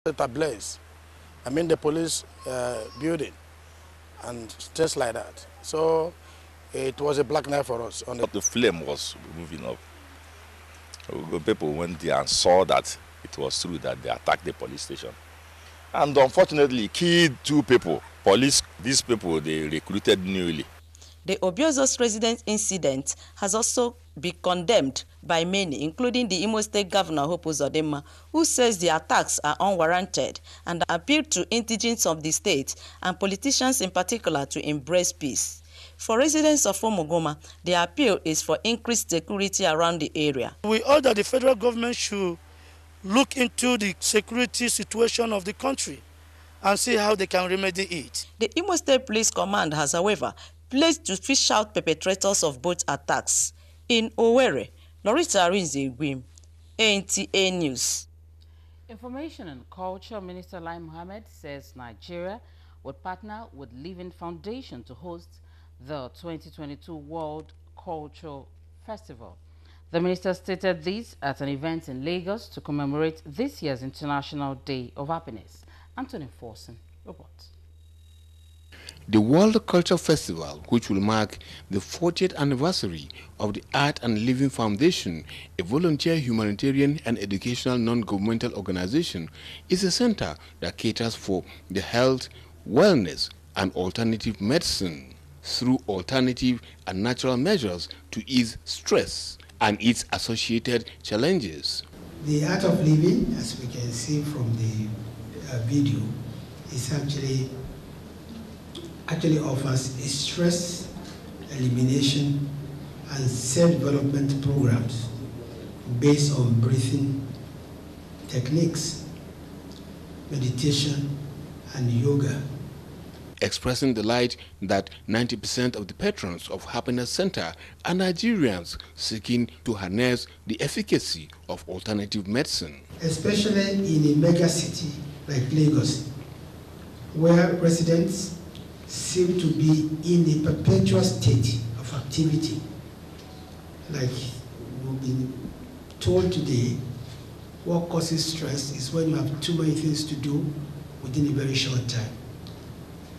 It ablaze. I mean the police building and things like that. So it was a black night for us. But the flame was moving up. People went there and saw that it was true that they attacked the police station. And unfortunately, killed 2 people. These people, they recruited newly. The Obiozos resident incident has also been condemned by many, including the Imo State Governor Hope Uzodimma, who says the attacks are unwarranted and appealed to indigents of the state and politicians in particular to embrace peace. For residents of Omogoma, the appeal is for increased security around the area. We urge that the federal government should look into the security situation of the country and see how they can remedy it. The Imo State Police Command has, however, pledged to fish out perpetrators of both attacks. In Owerri, Lorita Arinze-Gwim, NTA News. Information and Culture Minister Lai Mohammed says Nigeria would partner with Living Foundation to host the 2022 World Cultural Festival. The minister stated this at an event in Lagos to commemorate this year's International Day of Happiness. Anthony Forson reports. The World Culture Festival, which will mark the 40th anniversary of the Art and Living Foundation, a volunteer humanitarian and educational non-governmental organization, is a center that caters for the health, wellness, and alternative medicine through alternative and natural measures to ease stress and its associated challenges. The Art of Living, as we can see from the video, is actually offers a stress elimination and self-development programs based on breathing techniques, meditation, and yoga. Expressing delight that 90% of the patrons of Happiness Center are Nigerians seeking to harness the efficacy of alternative medicine. Especially in a mega city like Lagos, where residents seem to be in a perpetual state of activity. Like we've been told today, what causes stress is when you have too many things to do within a very short time.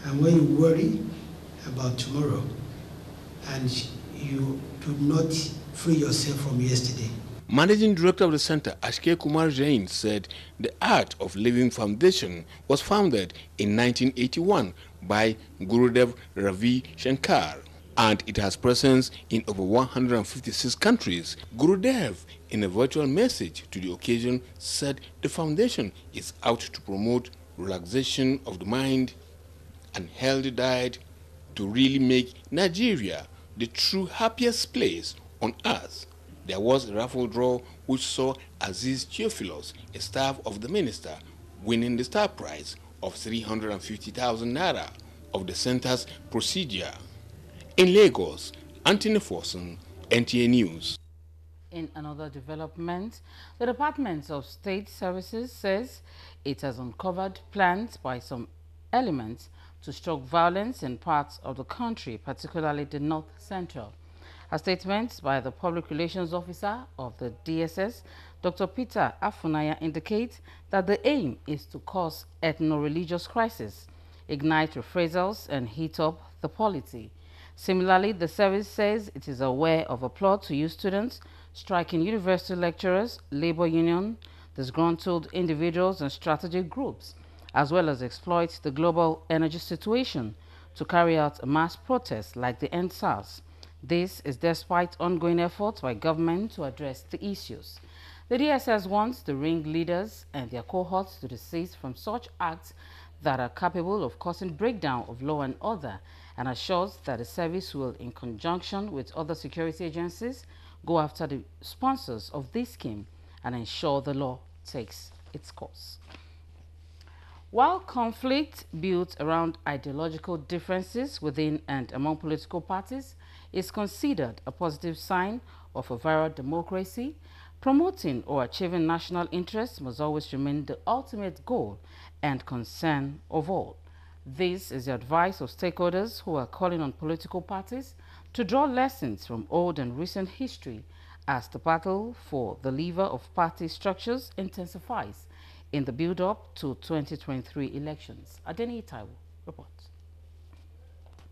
And when you worry about tomorrow and you do not free yourself from yesterday. Managing Director of the Center, Ashke Kumar Jain, said the Art of Living Foundation was founded in 1981 by Gurudev Ravi Shankar, and it has presence in over 156 countries. Gurudev, in a virtual message to the occasion, said the foundation is out to promote relaxation of the mind and healthy diet to really make Nigeria the true happiest place on earth. There was a raffle draw which saw Aziz Theophilus, a staff of the minister, winning the star prize of 350,000 naira of the center's procedure. In Lagos, Anthony Forson, NTA News. In another development, the Department of State Services says it has uncovered plans by some elements to stroke violence in parts of the country, particularly the North Central. A statement by the Public Relations Officer of the DSS, Dr. Peter Afunaya, indicates that the aim is to cause ethno-religious crisis, ignite reprisals, and heat up the polity. Similarly, the service says it is aware of a plot to use students, striking university lecturers, labor union, disgruntled individuals, and strategic groups, as well as exploit the global energy situation to carry out a mass protest like the End SARS. This is despite ongoing efforts by government to address the issues. The DSS wants the ringleaders and their cohorts to desist from such acts that are capable of causing breakdown of law and order, and assures that the service will, in conjunction with other security agencies, go after the sponsors of this scheme and ensure the law takes its course. While conflict built around ideological differences within and among political parties is considered a positive sign of a viral democracy, promoting or achieving national interests must always remain the ultimate goal and concern of all. This is the advice of stakeholders who are calling on political parties to draw lessons from old and recent history as the battle for the lever of party structures intensifies in the build-up to 2023 elections. Adeni Taiwo reports.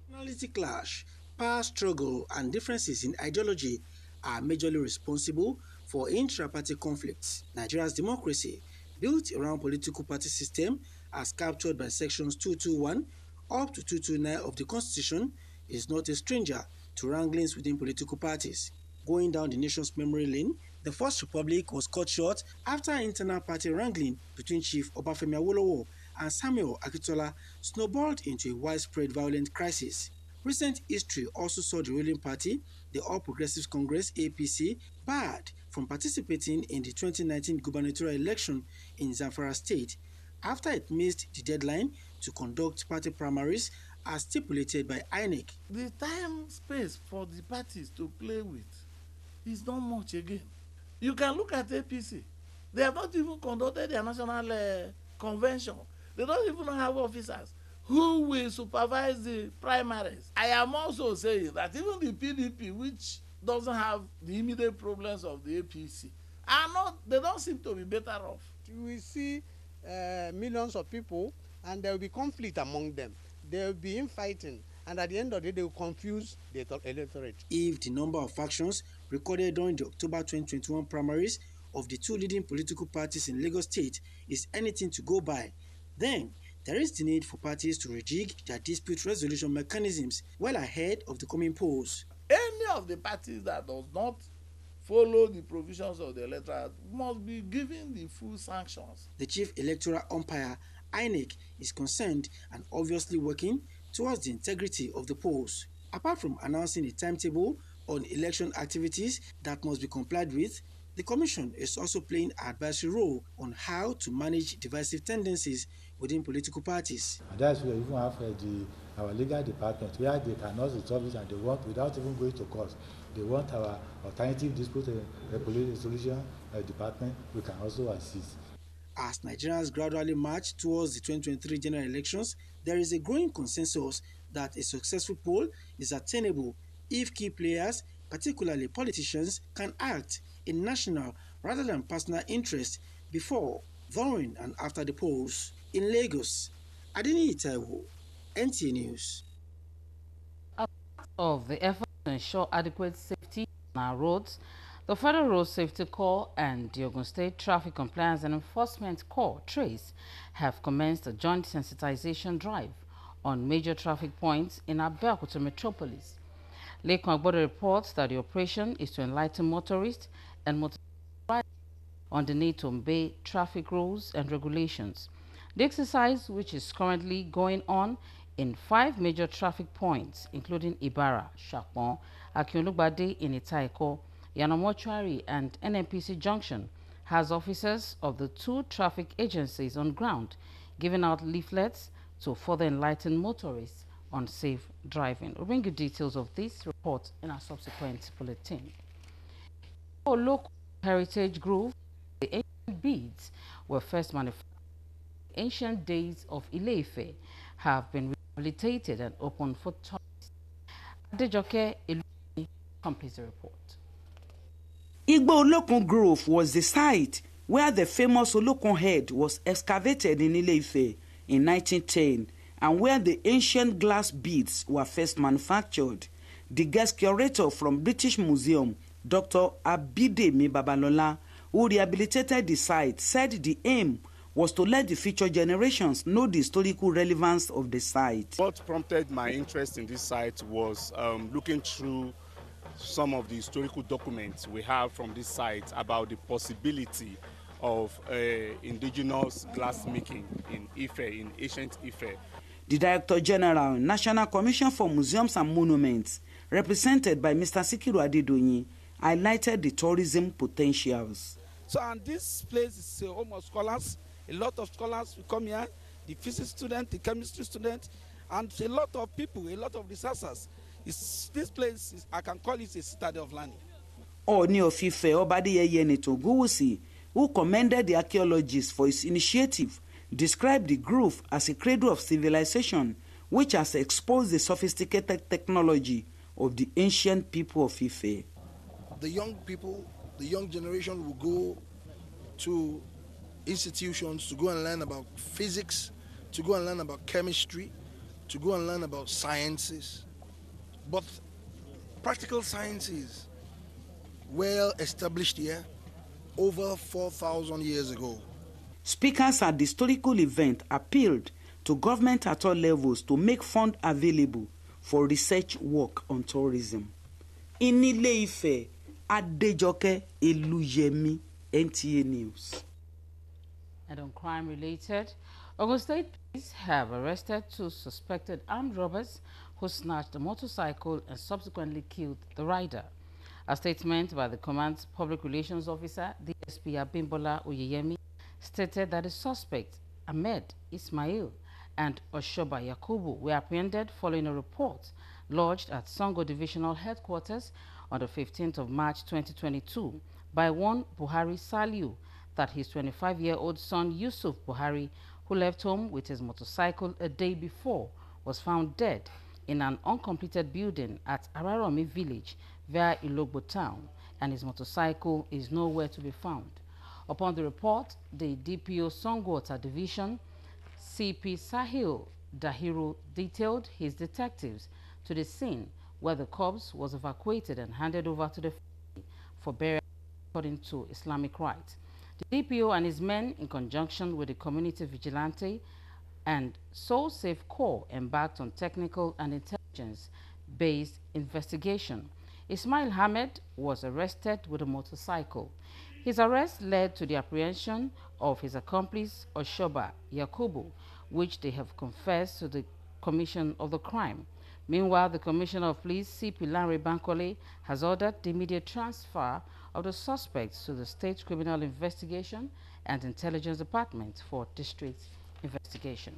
Personality clash, power struggle, and differences in ideology are majorly responsible for intra-party conflicts. Nigeria's democracy, built around political party system as captured by sections 221 up to 229 of the Constitution, is not a stranger to wranglings within political parties. Going down the nation's memory lane, the First Republic was cut short after internal party wrangling between Chief Obafemi Awolowo and Samuel Akintola snowballed into a widespread violent crisis. Recent history also saw the ruling party, the All Progressives Congress (APC), barred from participating in the 2019 gubernatorial election in Zamfara State after it missed the deadline to conduct party primaries as stipulated by INEC. The time space for the parties to play with is not much again. You can look at APC. They have not even conducted their national convention. They don't even have officers who will supervise the primaries. I am also saying that even the PDP, which doesn't have the immediate problems of the APC, they don't seem to be better off. We see millions of people, and there will be conflict among them. There will be infighting, and at the end of the day, they will confuse the electorate. If the number of factions recorded during the October 2021 primaries of the two leading political parties in Lagos State is anything to go by, then there is the need for parties to rejig their dispute resolution mechanisms well ahead of the coming polls. Any of the parties that does not follow the provisions of the electoral must be given the full sanctions. The chief electoral umpire, INEC, is concerned and obviously working towards the integrity of the polls. Apart from announcing a timetable on election activities that must be complied with, the Commission is also playing an advisory role on how to manage divisive tendencies within political parties. And that's where we even have our legal department, where they cannot resolve it and they want, without even going to court, they want our alternative dispute resolution department. We can also assist. As Nigerians gradually march towards the 2023 general elections, there is a growing consensus that a successful poll is attainable if key players, particularly politicians, can act in national rather than personal interest before, during, and after the polls. In Lagos, Adeni Taiwo, NTA News. As part of the effort to ensure adequate safety on our roads, the Federal Road Safety Corps and the Ogun State Traffic Compliance and Enforcement Corps, TRACE, have commenced a joint sensitization drive on major traffic points in Abeokuta metropolis. Lekan Agbodo reports that the operation is to enlighten motorists and motorists on the need to obey traffic rules and regulations. The exercise, which is currently going on in 5 major traffic points, including Ibara, Shakpon, Akiolugbade in Itaiko, Yanomochuari, and NNPC Junction, has officers of the 2 traffic agencies on ground giving out leaflets to further enlighten motorists on safe driving. We'll bring you details of this report in our subsequent bulletin. For local heritage grove, the ancient beads were first manufactured in the ancient days of Ile-Ife have been rehabilitated and opened for tourists. Adejoke Eluni completes the report. Igbo Olokun Grove was the site where the famous Olokun head was excavated in Ile-Ife in 1910 and where the ancient glass beads were first manufactured. The guest curator from British Museum, Dr. Abidemi Babalola, who rehabilitated the site, said the aim was to let the future generations know the historical relevance of the site. What prompted my interest in this site was looking through some of the historical documents we have from this site about the possibility of indigenous glass making in Ife, in ancient Ife. The Director General, National Commission for Museums and Monuments, represented by Mr. Sikiru Adedoyin, highlighted the tourism potentials. So, and this place is a home of scholars. A lot of scholars will come here, the physics student, the chemistry student, and a lot of people, a lot of researchers. This place, I can call it a citadel of learning. Ooni of Ife Obadeyeye Netogunwusi, who commended the archaeologists for his initiative, described the grove as a cradle of civilization, which has exposed the sophisticated technology of the ancient people of Ife. The young people, the young generation will go to institutions to go and learn about physics, to go and learn about chemistry, to go and learn about sciences. But practical sciences, well established here over 4,000 years ago. Speakers at the historical event appealed to government at all levels to make funds available for research work on tourism. In Ile-Ife, Adejoke Eluyemi, NTA News. And on crime related, Ogun State police have arrested 2 suspected armed robbers who snatched a motorcycle and subsequently killed the rider. A statement by the command's public relations officer, DSP Abimbola Oyeyemi, stated that the suspects, Ahmed Ismail and Oshoba Yakubu, were apprehended following a report lodged at Songo Divisional Headquarters on the 15th of March 2022 by one Buhari Saliu that his 25-year-old son Yusuf Buhari, who left home with his motorcycle a day before, was found dead in an uncompleted building at Araromi village via Ilogbo town, and his motorcycle is nowhere to be found. Upon the report, the DPO Songwater Division, CP Sahil Dahiru, detailed his detectives to the scene where the corpse was evacuated and handed over to the family for burial according to Islamic rites. The DPO and his men, in conjunction with the community vigilante and Soul Safe Corps, embarked on technical and intelligence-based investigation. Ismail Ahmed was arrested with a motorcycle. His arrest led to the apprehension of his accomplice, Oshoba Yakubu, which they have confessed to the commission of the crime. Meanwhile, the Commissioner of Police, CP Lanre Bankole, has ordered the immediate transfer of the suspects to the State Criminal Investigation and Intelligence Department for district investigation.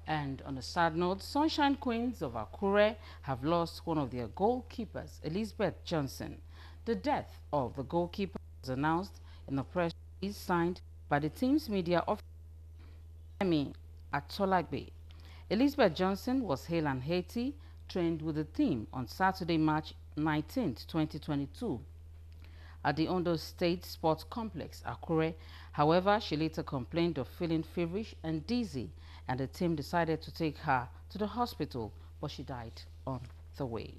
And on a sad note, Sunshine Queens of Akure have lost one of their goalkeepers, Elizabeth Johnson. The death of the goalkeeper was announced in a press release signed by the team's media officer, Emi Atolagbe. Elizabeth Johnson was hale and hearty, trained with the team on Saturday, March 19, 2022. At the Ondo State Sports Complex, Akure. However, she later complained of feeling feverish and dizzy, and the team decided to take her to the hospital, but she died on the way.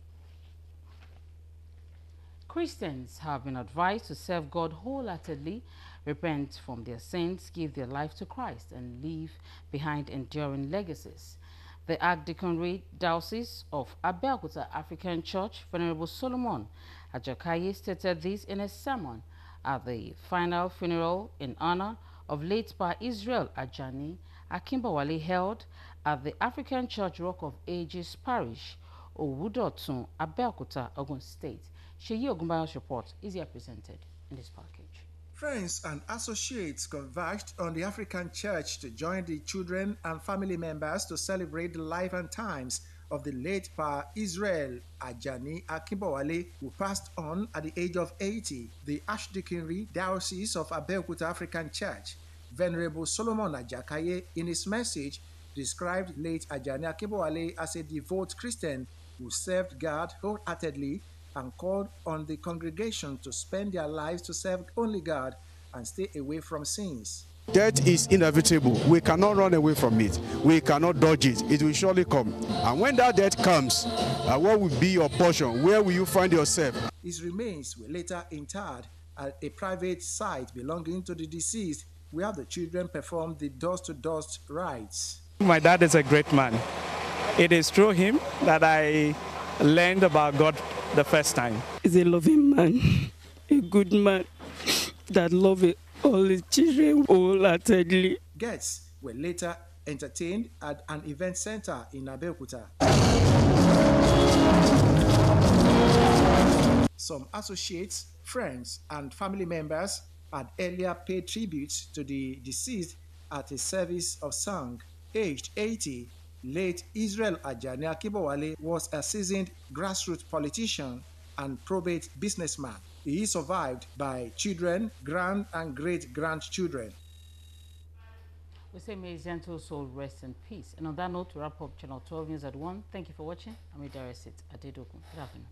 Christians have been advised to serve God wholeheartedly, repent from their sins, give their life to Christ, and leave behind enduring legacies. The Archdeaconry Diocese of Abeokuta African Church, Venerable Solomon Ajakaye, stated this in a sermon at the final funeral in honor of late Pa Israel Ajani Akimbawale held at the African Church Rock of Ages Parish, Owudotun, Abeokuta, Ogun State. Sheyi Ogunbayo's report is here presented in this package. Friends and associates converged on the African Church to join the children and family members to celebrate the life and times of the late Pa Israel Ajani Akimbawale, who passed on at the age of 80. The Archdeaconry Diocese of Abeokuta African Church, Venerable Solomon Ajakaye, in his message, described late Ajani Akimbawale as a devout Christian who served God wholeheartedly and called on the congregation to spend their lives to serve only God and stay away from sins. Death is inevitable. We cannot run away from it. We cannot dodge it. It will surely come. And when that death comes, what will be your portion? Where will you find yourself? His remains were later interred at a private site belonging to the deceased, where the children performed the dust-to-dust rites. My dad is a great man. It is through him that I learned about God the first time. He's a loving man, a good man that loves all his children wholeheartedly. Guests were later entertained at an event center in Abeokuta. Some associates, friends, and family members had earlier paid tribute to the deceased at a service of song. Aged 80, late Israel Ajani Akimbawale was a seasoned grassroots politician and probate businessman. He is survived by children, grand and great-grandchildren. We say may his gentle soul rest in peace. And on that note, to wrap up Channel 12 News at 1. Thank you for watching. I'm Idaresit Adeokuta. Good afternoon.